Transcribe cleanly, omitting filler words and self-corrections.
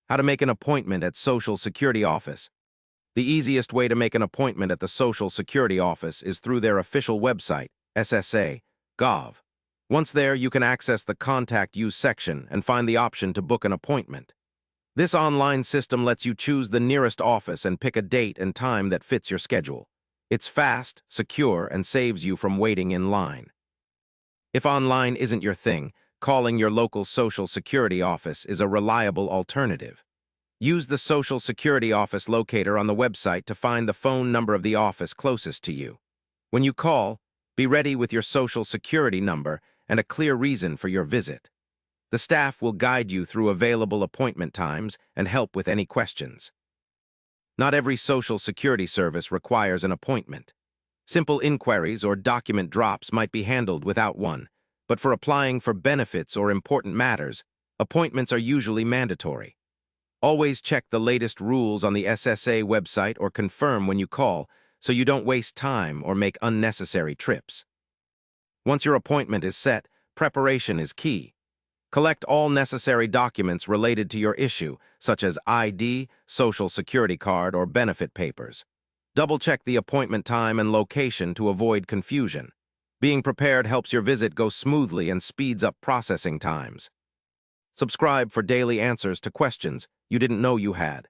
How to make an appointment at Social Security Office. The easiest way to make an appointment at the Social Security Office is through their official website, SSA.gov. Once there, you can access the Contact You section and find the option to book an appointment. This online system lets you choose the nearest office and pick a date and time that fits your schedule. It's fast, secure, and saves you from waiting in line. If online isn't your thing, calling your local Social Security office is a reliable alternative. Use the Social Security office locator on the website to find the phone number of the office closest to you. When you call, be ready with your Social Security number and a clear reason for your visit. The staff will guide you through available appointment times and help with any questions. Not every Social Security service requires an appointment. Simple inquiries or document drops might be handled without one, but for applying for benefits or important matters, appointments are usually mandatory. Always check the latest rules on the SSA website or confirm when you call so you don't waste time or make unnecessary trips. Once your appointment is set, preparation is key. Collect all necessary documents related to your issue, such as ID, Social Security card, or benefit papers. Double-check the appointment time and location to avoid confusion. Being prepared helps your visit go smoothly and speeds up processing times. Subscribe for daily answers to questions you didn't know you had.